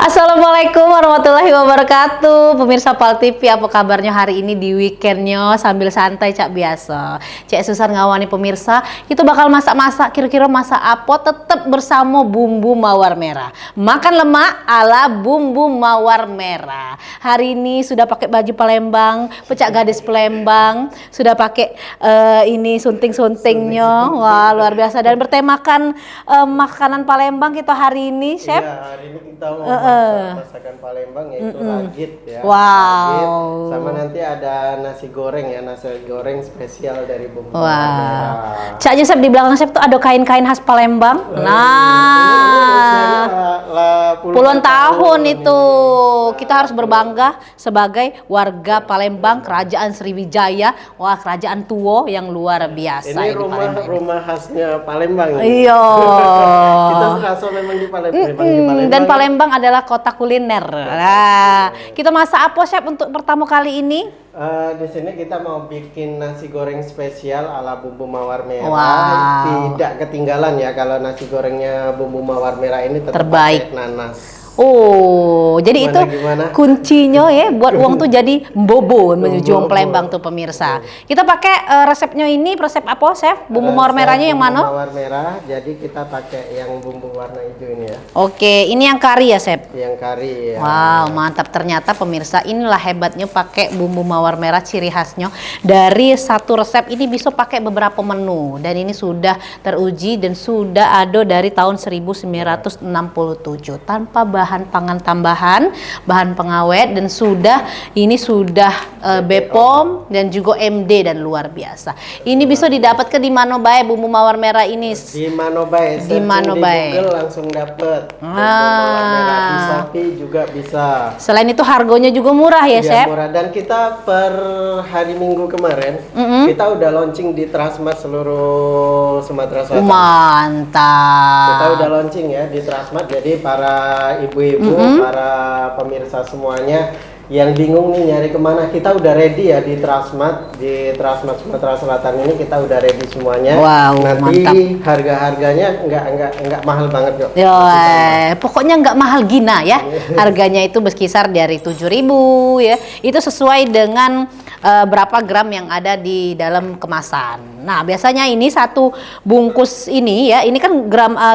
Assalamualaikum warahmatullahi wabarakatuh. Pemirsa PAL TV, apa kabarnya hari ini di weekendnya sambil santai cak biasa. Cek Susan ngawani pemirsa, kita bakal masak-masak, kira-kira masak apa tetap bersama bumbu mawar merah. Makan lemak ala bumbu mawar merah. Hari ini sudah pakai baju Palembang, pecak gadis Palembang, sudah pakai ini sunting-suntingnya. Wah, luar biasa, dan bertemakan makanan Palembang kita hari ini, Chef. Iya, hari ini kita mau masakan Palembang yaitu ragit ya. Wow. Ragit, sama nanti ada nasi goreng ya, nasi goreng spesial dari bumbu Wah. merah. Cak Joseph, di belakang Chef tuh ada kain-kain khas Palembang. Puluhan tahun itu. Kita harus berbangga sebagai warga Palembang, Kerajaan Sriwijaya. Wah, kerajaan tua yang luar biasa Ini rumah khasnya Palembang. Iya. Kita serasa memang di Palembang. Dan Palembang adalah kota kuliner. Nah, kita masak apa, Chef, untuk pertama kali ini? Di sini kita mau bikin nasi goreng spesial ala bumbu mawar merah. Wow. Tidak ketinggalan ya, kalau nasi gorengnya bumbu mawar merah ini tetap Terbaik. pakai nanas. Oh, jadi itu Gimana? kuncinya ya buat uang tuh jadi bobo menuju Palembang tuh pemirsa. Kita pakai resepnya ini, resep apa, Chef? Bumbu mawar merahnya yang mana? Bumbu mawar merah, jadi kita pakai yang bumbu warna hijau ini ya. Oke, ini yang kari ya, Chef? Yang kari ya. Wow, mantap. Ternyata pemirsa, inilah hebatnya pakai bumbu mawar merah, ciri khasnya. Dari satu resep ini bisa pakai beberapa menu, dan ini sudah teruji dan sudah ada dari tahun 1967 tanpa bahan pangan tambahan, bahan pengawet, dan sudah BPOM dan juga MD, dan luar biasa. Ini bisa didapatkan di mana bae bumbu mawar merah ini? Di mana bae? Di mana bae? Google langsung dapet. Bumbu mawar merah di Shopee juga bisa. Selain itu harganya juga murah ya, Iya, Chef? murah. Dan kita per hari Minggu kemarin kita udah launching di Transmart seluruh Sumatera Selatan. Mantap. Kita udah launching ya di Transmart, jadi para ibu-ibu, para pemirsa semuanya yang bingung nih nyari kemana, kita udah ready ya di Transmart Sumatera Selatan ini, kita udah ready semuanya. Wow, nanti mantap. harga-harganya nggak mahal banget kok. Yo, pokoknya nggak mahal gina ya. Harganya itu berkisar dari 7.000 ya. Itu sesuai dengan berapa gram yang ada di dalam kemasan. Nah, biasanya ini satu bungkus ini ya, ini kan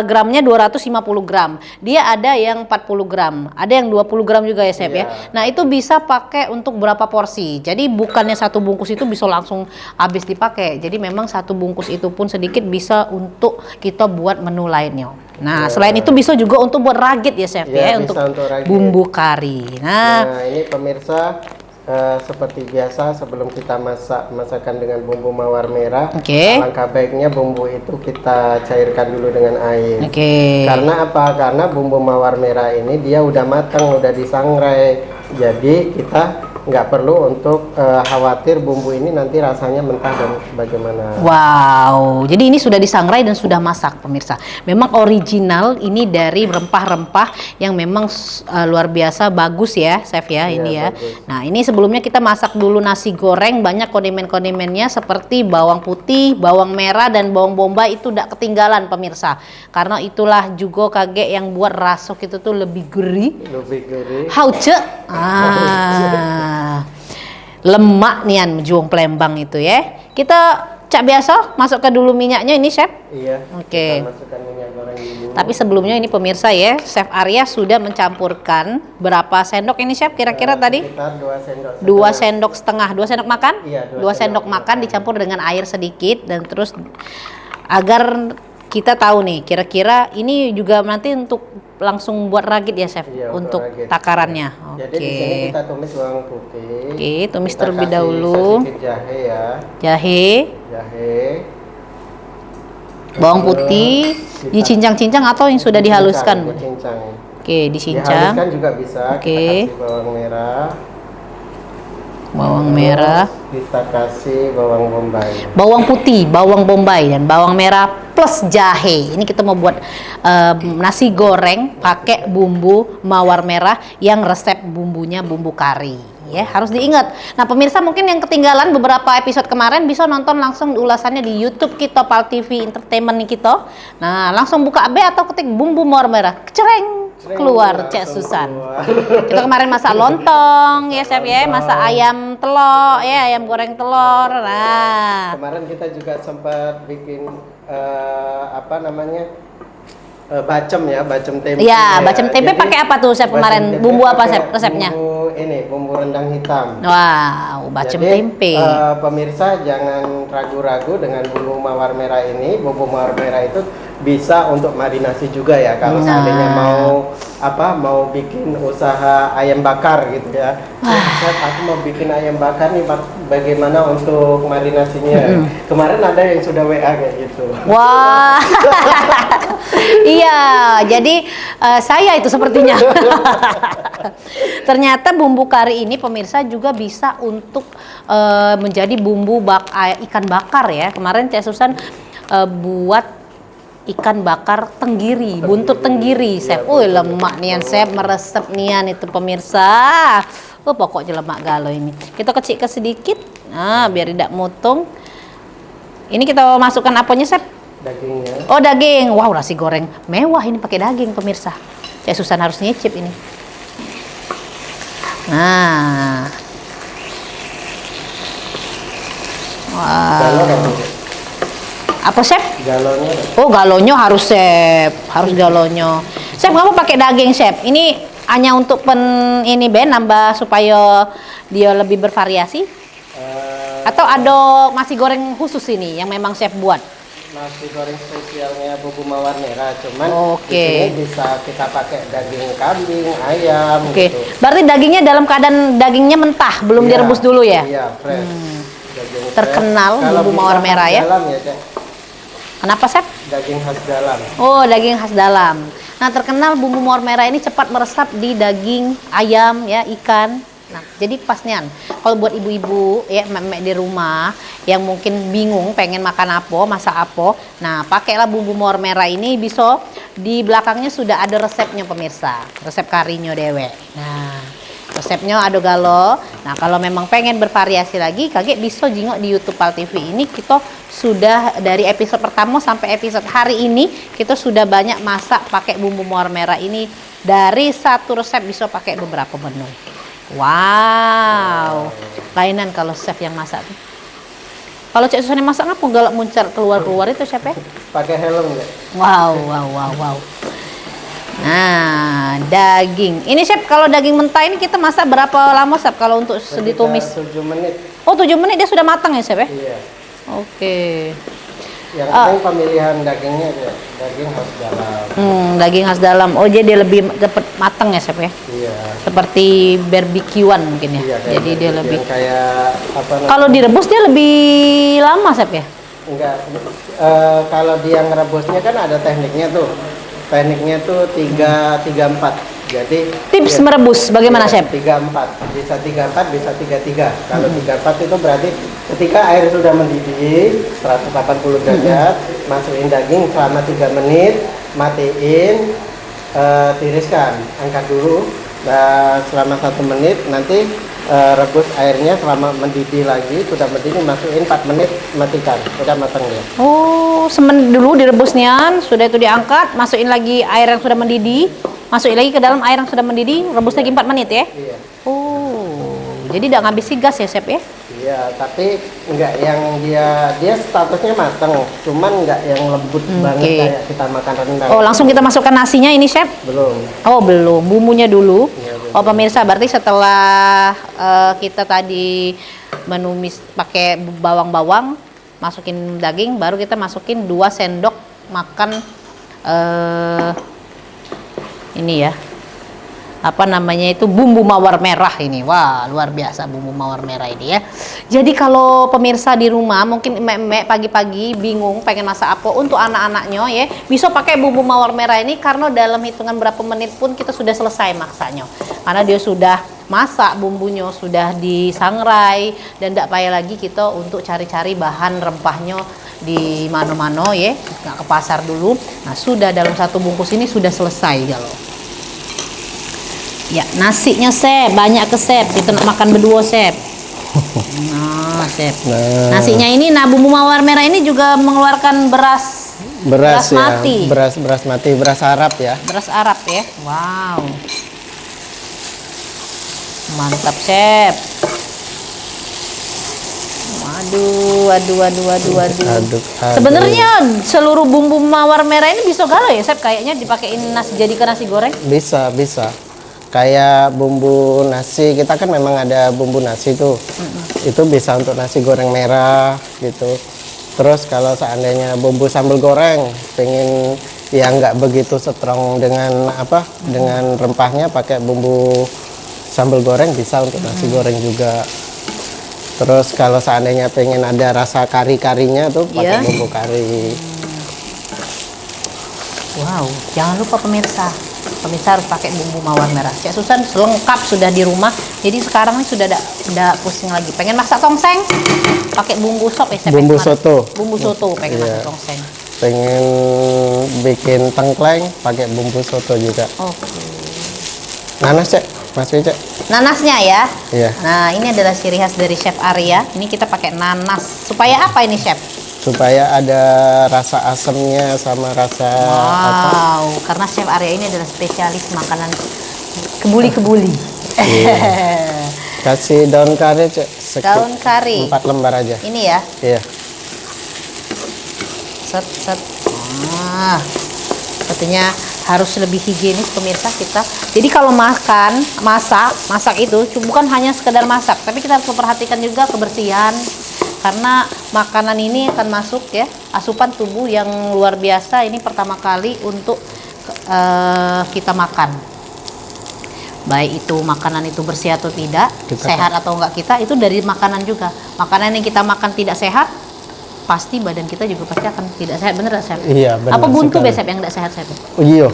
gramnya 250 gram. Dia ada yang 40 gram, ada yang 20 gram juga ya, Chef ya. Nah, itu bisa pakai untuk berapa porsi. Jadi bukannya satu bungkus itu bisa langsung habis dipakai. Jadi memang satu bungkus itu pun sedikit bisa untuk kita buat menu lainnya. Nah, selain itu bisa juga untuk buat ragit ya, Chef ya, untuk bumbu kari. Nah, ini pemirsa, seperti biasa sebelum kita masakan dengan bumbu mawar merah, alangkah baiknya bumbu itu kita cairkan dulu dengan air. Karena apa? Karena bumbu mawar merah ini dia udah matang, udah disangrai, jadi kita nggak perlu untuk khawatir bumbu ini nanti rasanya mentah dan bagaimana. Wow, jadi ini sudah disangrai dan sudah masak pemirsa. Memang original ini dari rempah-rempah yang memang luar biasa bagus ya, Chef ya, ini ya. Bagus. Nah, ini sebelumnya kita masak dulu nasi goreng, banyak kondimen-kondimennya seperti bawang putih, bawang merah, dan bawang bombay itu tidak ketinggalan pemirsa. Karena itulah juga kaget yang buat rasok itu tuh lebih gurih. Lebih gurih. Hauce. Lemak nian juang Palembang itu ya. Kita cak biasa masukkan dulu minyaknya ini, Chef. Iya. Oke. Kita masukkan minyak goreng dulu. Tapi sebelumnya ini pemirsa ya, Chef Arya sudah mencampurkan berapa sendok ini, Chef? Kira-kira tadi? Sekitar 2 sendok. 2 sendok setengah. 2 sendok makan? Iya, 2 sendok makan dicampur dengan air sedikit, dan terus agar kita tahu nih kira-kira ini juga nanti untuk langsung buat ragit ya, Chef. Iya, untuk ragit. Takarannya. Jadi di sini kita tumis bawang putih. Oke, tumis Kita terlebih kasih dahulu. sedikit jahe ya. Jahe, bawang Terus putih, kita dicincang-cincang atau yang sudah dihaluskan? Dicincang. Oke, dicincang. Dihaluskan juga bisa. Oke. Kita kasih bawang merah. Bawang merah. Kita kasih bawang bombay. Bawang putih, bawang bombay, dan bawang merah plus jahe. Ini kita mau buat nasi goreng pakai bumbu mawar merah yang resep bumbunya bumbu kari. Ya, harus diingat. Nah, pemirsa mungkin yang ketinggalan beberapa episode kemarin bisa nonton langsung ulasannya di YouTube kita, PAL TV Entertainment nih kita. Nah, langsung buka AB atau ketik bumbu mawar merah. Kecereng. keluar Cek Susan. Kita kemarin masak lontong ya chef ya, masak ayam telur ya, ayam goreng telur. Nah, kemarin kita juga sempat bikin apa namanya, bacem ya, bacem tempe. Ya, bacem tempe pakai apa tuh chef kemarin? Bumbu apa chef resepnya? Bumbu rendang hitam. Wow, bacem tempe. Pemirsa jangan ragu-ragu dengan bumbu mawar merah ini. Bumbu mawar merah itu bisa untuk marinasi juga ya. Kalau seandainya mau bikin usaha ayam bakar gitu ya. Chef, aku mau bikin ayam bakar nih, bagaimana untuk marinasinya? Kemarin ada yang sudah WA kayak gitu. Wah. Iya, jadi saya itu sepertinya. Ternyata bumbu kari ini pemirsa juga bisa untuk menjadi bumbu ikan bakar ya. Kemarin Cek Susan buat ikan bakar tenggiri, buntut tenggiri, chef. Lemak nian chef, meresep nian itu pemirsa. Pokoknya lemak galo ini. Kita kecilkan sedikit, biar tidak motong. Ini kita masukkan apanya chef? Dagingnya. Oh daging, wow nasi goreng mewah ini pakai daging pemirsa. Cek Susan harus nyicip ini. Nah, wow. Apa chef? Galonnya. Oh galonnya harus chef, harus galonnya. Chef kamu pakai daging chef. Ini hanya untuk ini nambah supaya dia lebih bervariasi. Atau ada nasi goreng khusus ini yang memang chef buat? Nasi goreng spesialnya bumbu mawar merah, cuman di sini bisa kita pakai daging kambing, ayam. Gitu. Berarti dagingnya dalam keadaan dagingnya mentah, belum direbus dulu ya? Iya, fresh. Terkenal bumbu mawar merah ya? Kenapa chef? Daging khas dalam. Oh, daging khas dalam. Nah, terkenal bumbu mawar merah ini cepat meresap di daging ayam ya, ikan. Nah, jadi pas nian. Kalau buat ibu-ibu ya, emak-emak di rumah yang mungkin bingung pengen makan apa, masak apa. Nah, pakailah bumbu mawar merah ini, bisa di belakangnya sudah ada resepnya pemirsa. Resep karinya dewe. Nah, resepnya ada galo. Nah, kalau memang pengen bervariasi lagi, kaget bisa jingok di YouTube Pal TV ini. Kita sudah dari episode pertama sampai episode hari ini kita sudah banyak masak pakai bumbu mawar merah ini. Dari satu resep bisa pakai beberapa menu. Wow, lainan kalau chef yang masak. Kalau Cek Susan yang masak ngapa galak muncar keluar itu chef ya? Pakai helm ya. Wow. Nah, daging. Ini chef kalau daging mentah ini kita masak berapa lama chef kalau untuk ditumis? 7 menit. Oh, 7 menit dia sudah matang ya chef ya? Iya. Oke. Yang penting pemilihan dagingnya aja, daging khas dalam. Daging khas dalam. Oh, jadi dia lebih cepat matang ya chef ya? Iya. Seperti barbekyuan mungkin ya. Iya, jadi dia lebih kayak apa namanya? Kalau direbus dia lebih lama chef ya? Enggak. Kalau dia ngerebusnya kan ada tekniknya tuh. Tekniknya tuh 3-4. Jadi tips merebus bagaimana chef? 3-4. Bisa 3-4, bisa 3-3. Kalau 3-4 itu berarti ketika air sudah mendidih 180 derajat, masukin daging selama 3 menit, matiin, tiriskan, angkat dulu. Dan selama 1 menit nanti rebus airnya selama mendidih lagi, sudah mendidih masukin 4 menit, matikan, sudah matang dia. Oh, semen dulu direbusnya, sudah itu diangkat, masukin lagi air yang sudah mendidih, masukin lagi ke dalam air yang sudah mendidih, rebus lagi 4 menit ya? Iya. Oh, jadi tidak ngabisi gas ya chef ya? Iya, tapi enggak yang dia statusnya matang, cuman enggak yang lembut banget kayak kita makan rendang. Oh, langsung kita masukkan nasinya ini chef? Belum. Oh, belum, bumbunya dulu. Iya, Oh pemirsa, berarti setelah kita tadi menumis pakai bawang-bawang, masukin daging, baru kita masukin 2 sendok makan ini ya, apa namanya itu, bumbu mawar merah ini. Wah, luar biasa bumbu mawar merah ini ya. Jadi kalau pemirsa di rumah mungkin emek-emek pagi-pagi bingung pengen masak apa untuk anak-anaknya ya, bisa pakai bumbu mawar merah ini karena dalam hitungan berapa menit pun kita sudah selesai masaknya. Karena dia sudah masak, bumbunya sudah disangrai dan tidak payah lagi kita untuk cari-cari bahan rempahnya di mana-mana ya, nggak ke pasar dulu. Nah, sudah dalam satu bungkus ini sudah selesai kalau. Ya, nasinya chef, banyak ke chef. Kita nak makan berdua chef. Nah, chef. Nasinya ini, nah bumbu mawar merah ini juga mengeluarkan beras Beras ya, mati. beras mati, beras Arab ya. Beras Arab ya. Wow. Mantap, Chef. Waduh. Aduk. Sebenarnya seluruh bumbu mawar merah ini bisa galau ya, Chef? Kayaknya dipakein nasi jadi ke nasi goreng. Bisa. Kayak bumbu nasi, kita kan memang ada bumbu nasi tuh. Itu bisa untuk nasi goreng merah gitu. Terus kalau seandainya bumbu sambal goreng, pengen ya nggak begitu strong dengan dengan rempahnya, pakai bumbu sambal goreng bisa untuk nasi goreng juga. Terus kalau seandainya pengen ada rasa kari-karinya tuh pakai bumbu kari. Wow, jangan lupa pemirsa harus pakai bumbu mawar merah. Cak Susan lengkap sudah di rumah. Jadi sekarang ini sudah tidak pusing lagi. Pengen masak tongseng, pakai bumbu sop ya. Bumbu soto. Bumbu soto pengen masak tongseng. Pengen bikin tengkleng, pakai bumbu soto juga. Oke. Nanas, Cek. Masih, Cek. Nanasnya ya. Iya. Nah, ini adalah ciri khas dari Chef Arya. Ini kita pakai nanas. Supaya apa ini, Chef? Supaya ada rasa asamnya sama rasa karena Chef Arya ini adalah spesialis makanan kebuli-kebuli. Kasih daun kari, Cek. Daun kari 4 lembar aja. Ini ya. Iya. Set. Sepertinya harus lebih higienis pemirsa kita. Jadi kalau masak itu bukan hanya sekedar masak, tapi kita harus memperhatikan juga kebersihan. Karena makanan ini akan masuk ya, asupan tubuh yang luar biasa. Ini pertama kali untuk kita makan. Baik itu makanan itu bersih atau tidak, sehat atau enggak kita, itu dari makanan juga. Makanan yang kita makan tidak sehat, pasti badan kita juga pasti akan tidak sehat. Bener gak, Chef? Iya, bener. Apa buntu Chef yang tidak sehat, Chef? Iyo.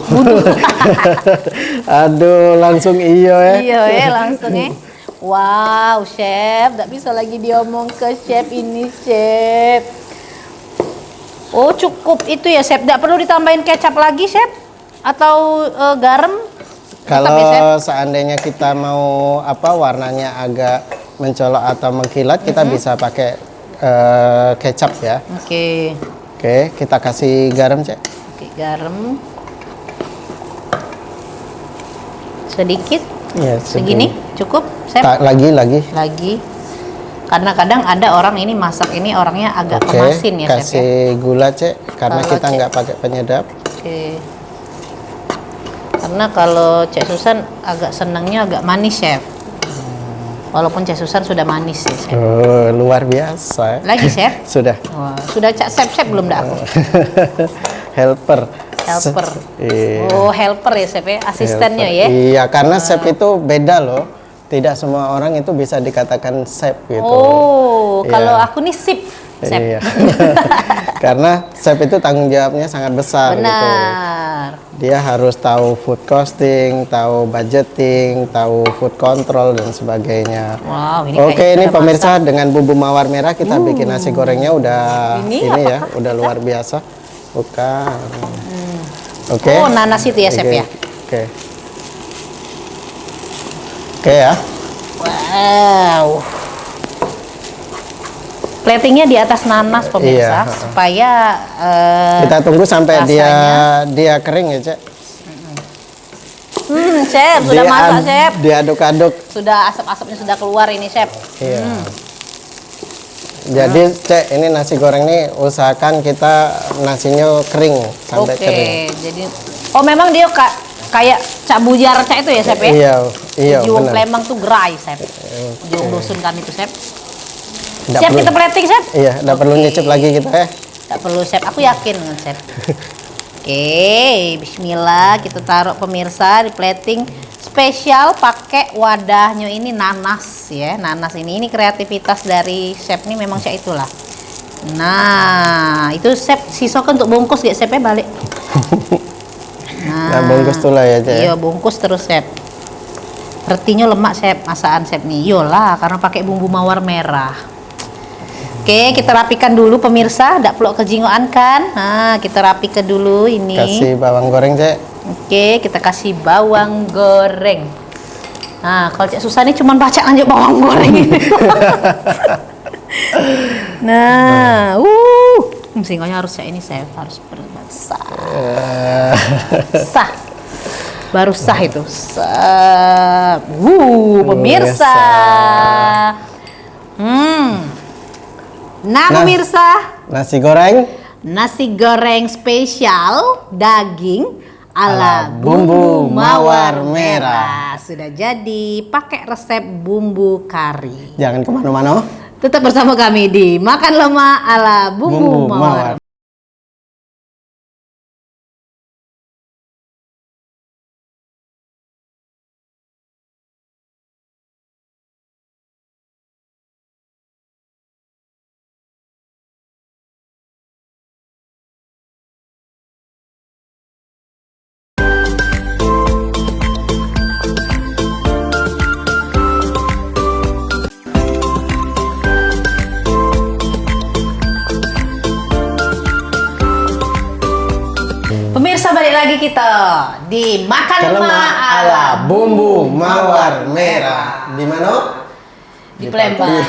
Aduh, langsung iyo ya. Iyo ya, langsung ya. Wow, Chef, nggak bisa lagi diomong ke Chef ini, Chef. Oh, cukup itu ya, Chef. Nggak perlu ditambahin kecap lagi, Chef? Atau garam? Kalau seandainya kita mau warnanya agak mencolok atau mengkilat, kita bisa pakai kecap ya. Oke, kita kasih garam, Cek. Oke, garam. Sedikit. Ya, segini cukup, Chef? Lagi. Karena kadang ada orang ini masak ini orangnya agak kemasin ya, Chef. Kasih gula, Cek, karena kita nggak pakai penyedap. Oke. Karena kalau Cek Susan agak senangnya agak manis, Chef. Walaupun Cek Susan sudah manis ya, Chef. Oh, luar biasa. Lagi, Chef? Sudah. Wah, sudah Cak Chef belum dah aku. Helper. Iya. Oh, helper ya, Chef ya, asistennya ya. Iya, karena chef itu beda loh. Tidak semua orang itu bisa dikatakan chef gitu. Oh, kalau aku nih sip, Chef. Iya. Karena chef itu tanggung jawabnya sangat besar. Benar. Gitu. Dia harus tahu food costing, tahu budgeting, tahu food control dan sebagainya. Wow, ini pemirsa dengan bumbu mawar merah kita bikin nasi gorengnya udah udah luar biasa. Bukan. Oke. Oh, nanas itu ya, Chef ya. Oke ya. Wow. Platingnya di atas nanas pemirsa supaya kita tunggu sampai dia kering ya, Cek. Chef sudah masak, Chef. Diaduk-aduk. Sudah asap-asapnya sudah keluar ini, Chef. Iya. Jadi, Cek, ini nasi goreng nih usahakan kita nasinya kering sampai kering. Jadi memang dia kayak cak bujar cak itu ya, Chef ya? Iya, Juang Lembang tuh gerai, Chef. Juang dusun kan itu, Chef. Siap perlu, kita plating, Chef? Iya, enggak perlu nyicip lagi kita ya. Enggak perlu, Chef. Aku yakin dengan Chef. Oke, bismillah, kita taruh pemirsa di plating spesial pakai wadahnya ini nanas ya. Nanas ini kreativitas dari Chef ini memang Chef itulah. Nah, itu Chef sisok untuk bungkus gak Chef balik. Nah, bungkus tuh lah ya, Cek. Iya, bungkus terus, Chef. Retinya lemak, Chef, masakan Chef nih. Iyalah, karena pakai bumbu mawar merah. Oke, kita rapikan dulu pemirsa, ndak pelok kejingoan kan. Nah, kita rapikan dulu ini. Kasih bawang goreng, Cek. Oke, kita kasih bawang goreng. Nah, kalau Cek Susah nih cuma baca aja bawang goreng ini. Nah, singkongnya harus ini saya harus Sah. Sah. Baru sah itu. Sah. Pemirsa. Nah, pemirsa. Nasi goreng spesial daging ala bumbu mawar merah. Sudah jadi, pakai resep bumbu kari. Jangan kemana-mana. Tetap bersama kami di Makan Lemak ala bumbu mawar. Pemirsa, balik lagi kita di Makan Lemak ala bumbu mawar merah. Di mana? Di Palembang.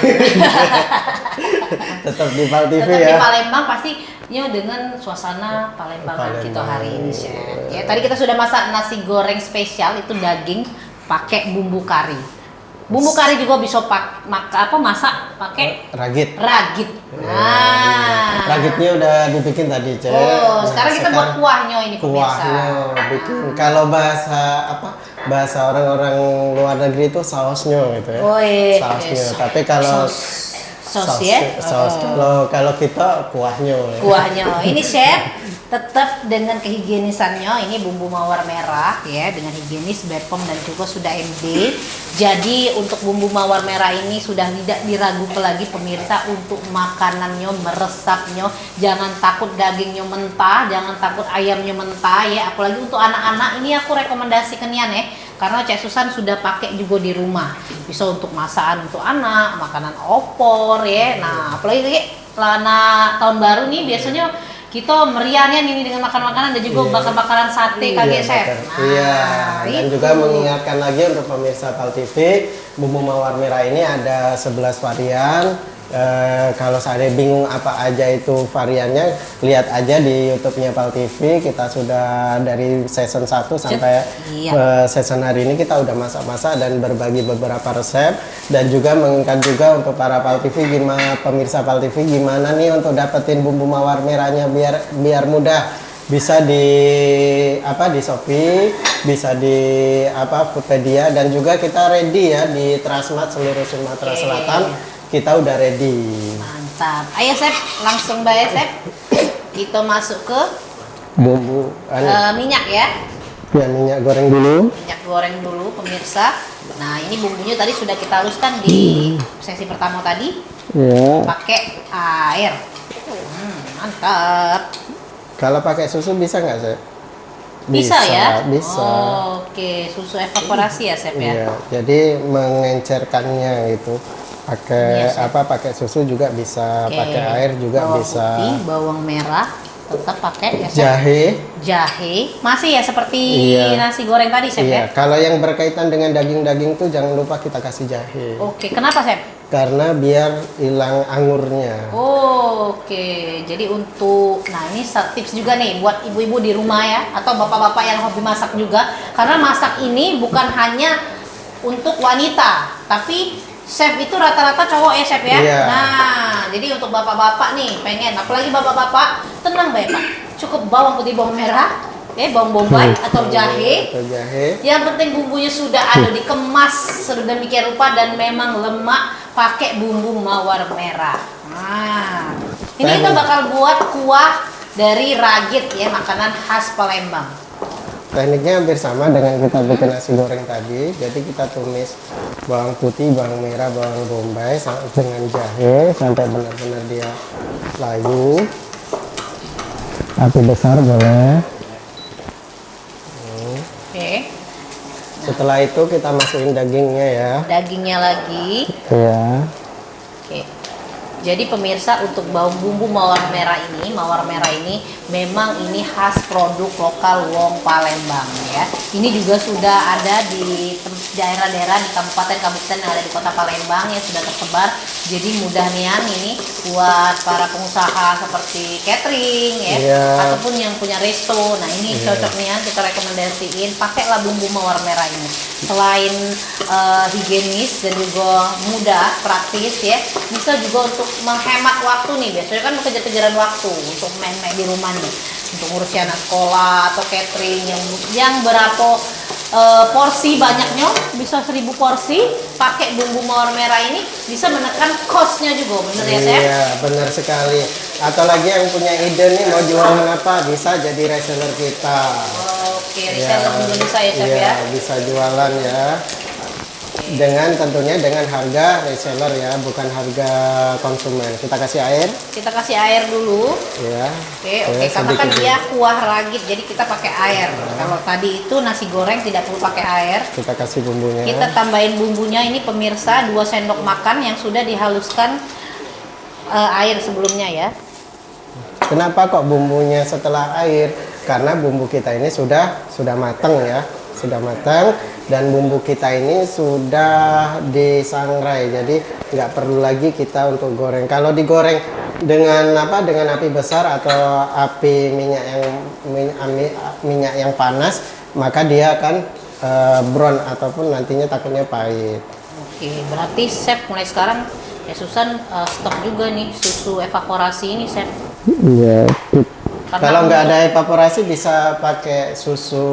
Tetap di Pal TV Tetap ya. di Palembang pastinya dengan suasana Palembangan kita hari ini, Chef. Ya, tadi kita sudah masak nasi goreng spesial itu daging pakai bumbu kari. Bumbu kari juga bisa masak pakai ragit. Nah, ragitnya udah dibikin tadi, Cek. Oh, sekarang kita buat kuahnya ini, pemirsa. Kuahnya bikin. Kalau bahasa orang-orang luar negeri itu sausnya gitu ya. Oh, iya. Sausnya. Tapi kalau Saus ya. Kalau kita kuahnya. Kuahnya. Ini Chef tetap dengan kehigienisannya, ini bumbu mawar merah ya, dengan higienis BPOM dan juga sudah MD. Jadi untuk bumbu mawar merah ini sudah tidak diragukan lagi pemirsa untuk makanannya, meresapnya. Jangan takut dagingnya mentah, jangan takut ayamnya mentah ya. Apalagi untuk anak-anak ini aku rekomendasikan ya, karena Cek Susan sudah pakai juga di rumah. Bisa untuk masakan untuk anak, makanan opor ya. Nah, apalagi lana tahun baru nih biasanya kita meriahnya ini dengan makan makanan dan juga bakar-bakaran sate kaget, Chef. Dan juga mengingatkan lagi untuk pemirsa Pal TV, bumbu mawar merah ini ada 11 varian. Kalau saya bingung apa aja itu variannya, lihat aja di YouTube-nya Pal TV. Kita sudah dari season 1 sampai season hari ini kita udah masak-masak dan berbagi beberapa resep, dan juga mengingat juga untuk para Pal TV, pemirsa Pal TV, gimana nih untuk dapetin bumbu mawar merahnya biar mudah. Bisa di Shopee, bisa di Foodpedia, dan juga kita ready ya di Transmart seluruh Sumatera Selatan. Kita udah ready. Mantap. Ayo Chef, langsung bayar Chef. Kita masuk ke bumbu minyak ya. Ya, minyak goreng dulu. Minyak goreng dulu pemirsa. Nah, ini bumbunya tadi sudah kita haluskan di sesi pertama tadi. Ya. Pakai air. Mantap. Kalau pakai susu bisa nggak, Chef? Bisa ya? Bisa. Oh, oke, susu evaporasi ya, Chef ya. Iya, jadi mengencerkannya itu. Pakai susu juga bisa, pakai air juga bawang bisa. Putih, bawang merah tetap pakai ya, jahe masih ya seperti nasi goreng tadi, Chef ya. Kalau yang berkaitan dengan daging-daging tuh jangan lupa kita kasih jahe. Oke, kenapa, Chef? Karena biar hilang angurnya. Oke, jadi ini tips juga nih buat ibu-ibu di rumah ya, atau bapak-bapak yang hobi masak juga, karena masak ini bukan hanya untuk wanita, tapi chef itu rata-rata cowok ya, Chef ya. Iya. Nah, jadi untuk bapak-bapak nih pengen, apalagi bapak-bapak, tenang Bapak, cukup bawang putih, bawang merah, bawang bombay atau jahe. Yang penting bumbunya sudah ada dikemas sedemikian rupa dan memang lemak, pakai bumbu mawar merah. Nah, ini kita bakal buat kuah dari ragit ya, makanan khas Palembang. Tekniknya hampir sama dengan kita bikin nasi goreng tadi. Jadi kita tumis bawang putih, bawang merah, bawang bombay dengan jahe sampai benar-benar dia layu. Api besar boleh. Oke. Setelah itu kita masukin dagingnya ya. Dagingnya lagi. Iya. Oke. Jadi pemirsa, untuk bumbu mawar merah ini memang ini khas produk lokal Wong Palembang ya. Ini juga sudah ada di daerah-daerah di kabupaten-kabupaten yang ada di kota Palembang yang sudah tersebar. Jadi mudah nian ini buat para pengusaha seperti catering ya, ataupun yang punya resto. Nah ini cocok nian, kita rekomendasiin pakailah bumbu mawar merah ini. Selain higienis dan juga mudah, praktis ya, bisa juga untuk menghemat waktu nih. Biasanya kan kejar-kejaran waktu untuk main-main di rumah nih, untuk ngurus anak sekolah atau catering yang berapa porsi banyaknya, bisa 1000 porsi. Pakai bumbu mawar merah ini bisa menekan costnya juga, bener ya Chef? Iya, benar sekali. Atau lagi yang punya ide nih mau jualan apa, bisa jadi reseller kita. Oke, reseller juga bisa ya Chef ya? Bisa jualan ya. Dengan tentunya dengan harga reseller ya, bukan harga konsumen. Kita kasih air. Kita kasih air dulu. Ya. Oke. Karena kan dia kuah ragit, jadi kita pakai air. Kalau tadi itu nasi goreng tidak perlu pakai air. Kita kasih bumbunya. Kita tambahin bumbunya ini pemirsa 2 sendok makan yang sudah dihaluskan air sebelumnya ya. Kenapa kok bumbunya setelah air? Karena bumbu kita ini sudah matang ya. Sudah matang dan bumbu kita ini sudah disangrai, jadi nggak perlu lagi kita untuk goreng. Kalau digoreng dengan api besar atau api minyak yang panas, maka dia akan brown ataupun nantinya takutnya pahit. Oke, berarti Chef mulai sekarang ya Susan stok juga nih susu evaporasi ini Chef. Iya. Kalau nggak ada evaporasi bisa pakai susu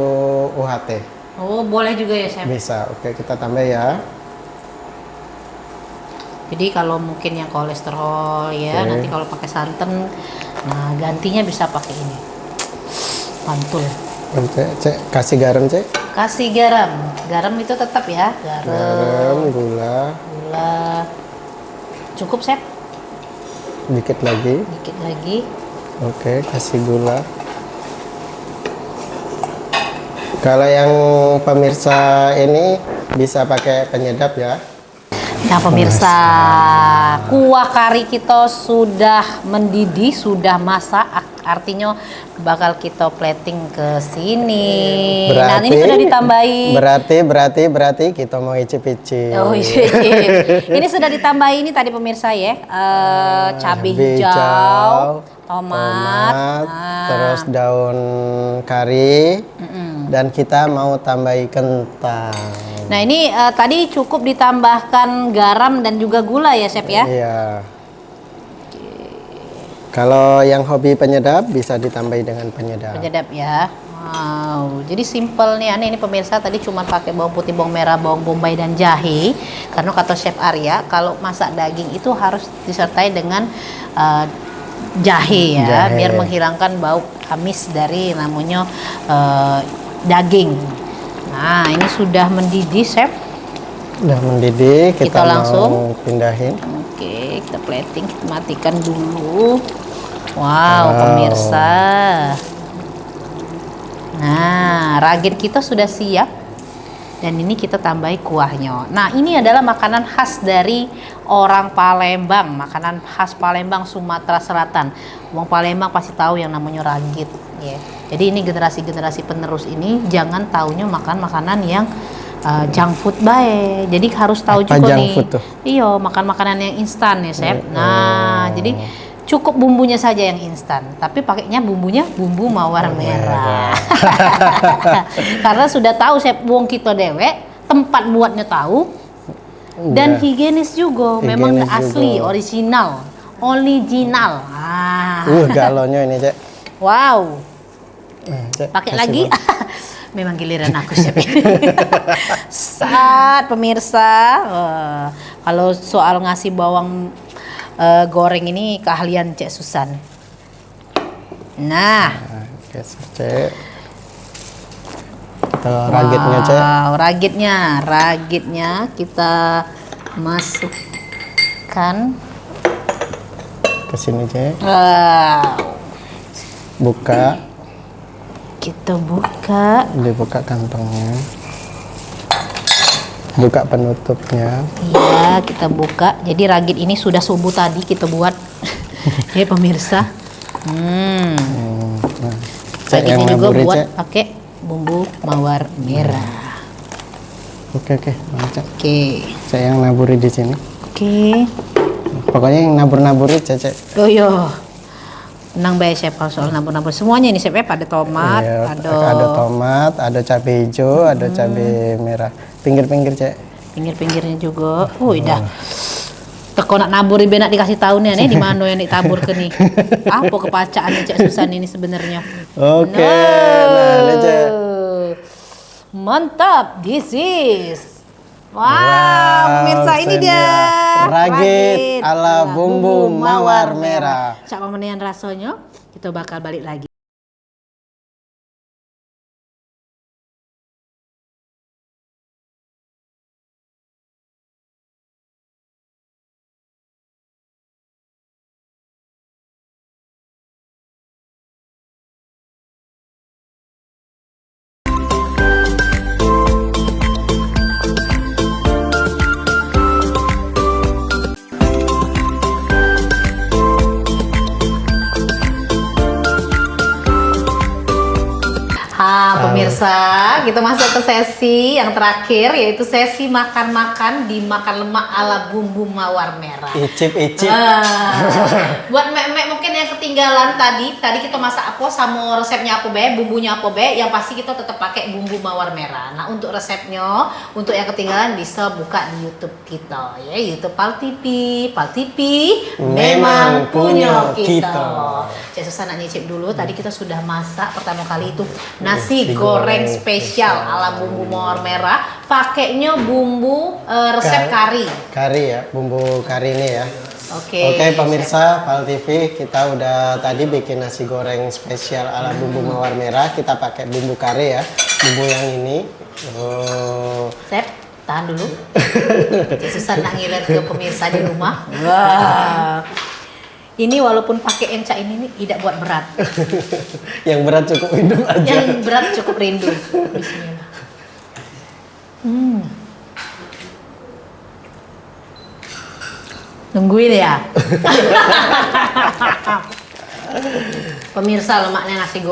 UHT. Oh, boleh juga ya, Chef? Bisa. Oke, kita tambah ya. Jadi kalau mungkin yang kolesterol ya, nanti kalau pakai santan, nah gantinya bisa pakai ini. Mantul. Cek, kasih garam, Cek. Kasih garam. Garam itu tetap ya, garam, gula. Cukup, Chef? Dikit lagi. Dikit lagi. Oke, kasih gula. Kalau yang pemirsa ini bisa pakai penyedap ya. Nah pemirsa, kuah kari kita sudah mendidih, sudah masak, artinya bakal kita plating ke sini. Nah ini sudah ditambahi. Berarti kita mau icip-icip. Oh iya. Ini sudah ditambahi ini tadi pemirsa ya, cabai hijau, tomat, terus daun kari. Dan kita mau tambahi kentang. Nah ini tadi cukup ditambahkan garam dan juga gula ya Chef ya? Iya. Kalau yang hobi penyedap bisa ditambahi dengan penyedap. Penyedap ya. Wow, jadi simple nih aneh ini pemirsa, tadi cuma pakai bawang putih, bawang merah, bawang bombay dan jahe. Karena kata Chef Arya kalau masak daging itu harus disertai dengan jahe ya, biar menghilangkan bau amis dari namanya daging. Nah ini sudah mendidih Chef. Sudah mendidih, kita langsung mau pindahin. Oke, kita plating, kita matikan dulu. Wow, pemirsa. Nah, ragit kita sudah siap. Dan ini kita tambahi kuahnya. Nah, ini adalah makanan khas dari orang Palembang, makanan khas Palembang Sumatera Selatan. Wong Palembang pasti tahu yang namanya ragit, ya. Jadi ini generasi-generasi penerus ini jangan taunya makan makanan yang junk food bae. Jadi harus tahu apa juga junk nih. Food tuh? Iya, makan makanan yang instan ya, Chef. Nah, jadi cukup bumbunya saja yang instan, tapi pakainya bumbunya bumbu mawar merah. Karena sudah tahu Chef wong kita dewek, tempat buatnya tahu. Dan higienis juga, memang asli, original. Galonnya ini, Cek. Wow. Pakai lagi. Memang giliran aku Chef. Saat pemirsa, kalau soal ngasih bawang goreng ini keahlian Cek Susan. Nah, geser Cek. Ragitnya Cek. Ragitnya kita masukkan ke sini Cek. Buka. Kita buka. Dibuka kantongnya. Buka penutupnya. Iya, kita buka. Jadi ragit ini sudah subuh tadi kita buat. Ya pemirsa. Ragit ini juga buat pakai bumbu mawar merah. Oke. Oke. Saya yang naburi di sini. Oke. Pokoknya yang nabur-naburi Cece. Oh iya. Tenang bae chef kalau soal nabur-nabur semuanya ini chef, ada tomat, Iya, ada tomat, ada cabai hijau, ada cabai merah. Pinggir-pinggir Cek. Pinggir-pinggirnya juga. Oh iya. Teko nak nabur ibe nak dikasih tahu nih di mana yang ditabur ke nih. Apa kepacaan Cek Susan ini sebenarnya? Oke. Nah, Cek. Mantap, this is. Wow, pemirsa ini dia ragit ala bumbu mawar merah. Cak pemenian rasanya, kita bakal balik lagi. Pemirsa, kita masuk ke sesi yang terakhir, yaitu sesi makan-makan di makan lemak ala bumbu mawar merah. Icip. Buat mek-mek mungkin yang ketinggalan tadi kita masak apa sama resepnya apa be, bumbunya apa be, yang pasti kita tetap pakai bumbu mawar merah. Nah untuk resepnya, untuk yang ketinggalan bisa buka di YouTube kita, ya YouTube Pal TV memang punya kita. Cek Susan nak nyicip dulu, tadi kita sudah masak pertama kali itu nasi goreng spesial ala bumbu mawar merah, pakainya bumbu resep kari ya, bumbu kari ini ya. Oke, pemirsa Pal TV, kita udah tadi bikin nasi goreng spesial ala bumbu mawar merah. Kita pakai bumbu kari ya, bumbu yang ini. Chef, tahan dulu. Susah nak ngiler ke pemirsa di rumah. Wah. Ini walaupun pakai yang cak ini tidak buat berat. Yang berat cukup hidup aja. Yang berat cukup rindu. Bismillah. Nungguin ya. Pemirsa, lemaknya nasi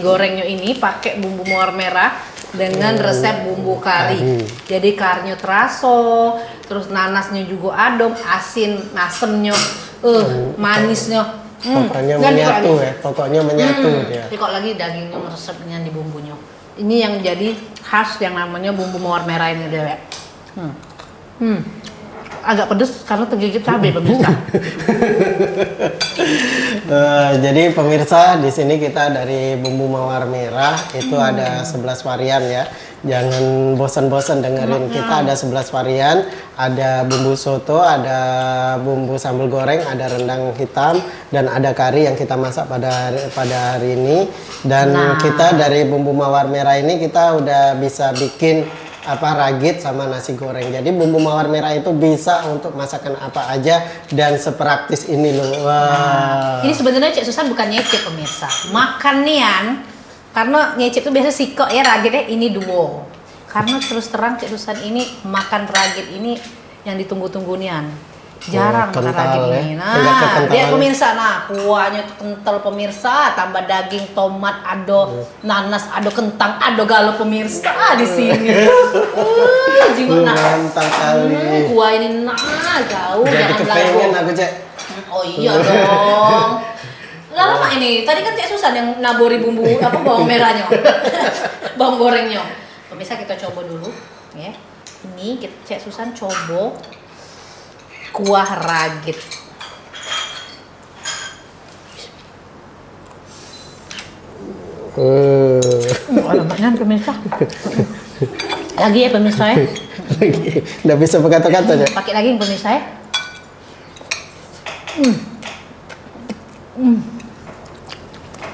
gorengnya ini pakai bumbu mawar merah dengan resep bumbu kari. Jadi karinya teraso, terus nanasnya juga adem, asin, asemnya, manisnya. Pokoknya menyatu ya, pokoknya menyatu dia. Jadi kok lagi dagingnya meresepnya di bumbunya. Ini yang jadi khas yang namanya bumbu mawar merah ini deh. Agak pedes karena tergigit cabai pemirsa. Jadi pemirsa, di sini kita dari bumbu mawar merah itu ada 11 varian ya. Jangan bosan-bosan dengerin, kita ada 11 varian. Ada bumbu soto, ada bumbu sambal goreng, ada rendang hitam, dan ada kari yang kita masak pada hari ini. Dan kita dari bumbu mawar merah ini kita udah bisa bikin ragit sama nasi goreng. Jadi bumbu mawar merah itu bisa untuk masakan apa aja dan sepraktis ini loh. Wah. Ini sebenarnya Cek Susan bukan nyecip pemirsa. Makan nian, karena nyecip itu biasa sikok ya, ragitnya ini duo. Karena terus terang Cek Susan ini makan ragit ini yang ditunggu-tunggu nian. Jarang makan ragit ini. Nah, dia pemirsa, kuahnya kental pemirsa, tambah daging, tomat, ado nanas, ado kentang, ado galau pemirsa di sini. Mantap kali. Kuah ini jauh. Jadi kepengen aku Cek. Oh iya dong. Lama ini. Tadi kan Cek Susan yang naburi bumbu bawang merahnya, bawang gorengnya. Pemirsa kita coba dulu, ya. Ini Cek Susan coba kuah ragit. Lemaknya pemirsa. Lagi ya pemirsa ya. Nggak bisa berkata-kata ya. Pakai lagi pemirsa ya.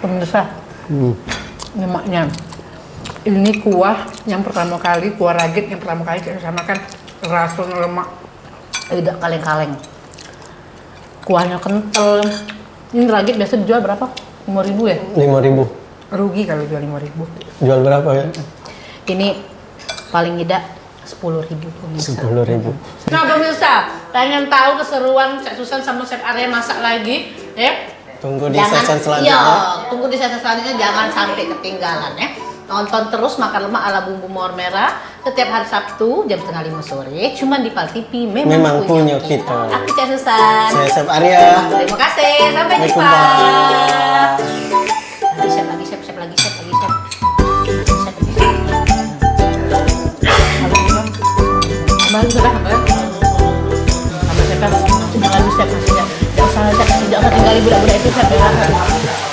Pemirsa. Lemaknya. Ini kuah yang pertama kali, kuah ragit yang pertama kali kita makan, rasanya lemak. Tidak kaleng-kaleng. Kuahnya kental. Ini ragit biasa dijual berapa? 5.000 ya? 5.000. Rugi kalau jual 5.000. Jual berapa ya? Ini paling tidak 10.000 pemirsa. 10.000. Nah pemirsa, pengen tahu keseruan Cak Susan sama Chef Arya masak lagi, ya? Tunggu di season selanjutnya. Iya, tunggu di season selanjutnya, jangan sampai ketinggalan ya. Nonton terus Makan Lemak ala Bumbu Mawar Merah setiap hari Sabtu jam 4:30 sore, cuman di PAL TV. Memang punya kita. Aku Cak Susan. Saya Chef Arya. Terima kasih, sampai jumpa. Lagi chef. Kembali sudah ya. Sama chef. Jangan lupa chef. Jangan salah chef. Jangan tinggali budak-budak itu chef.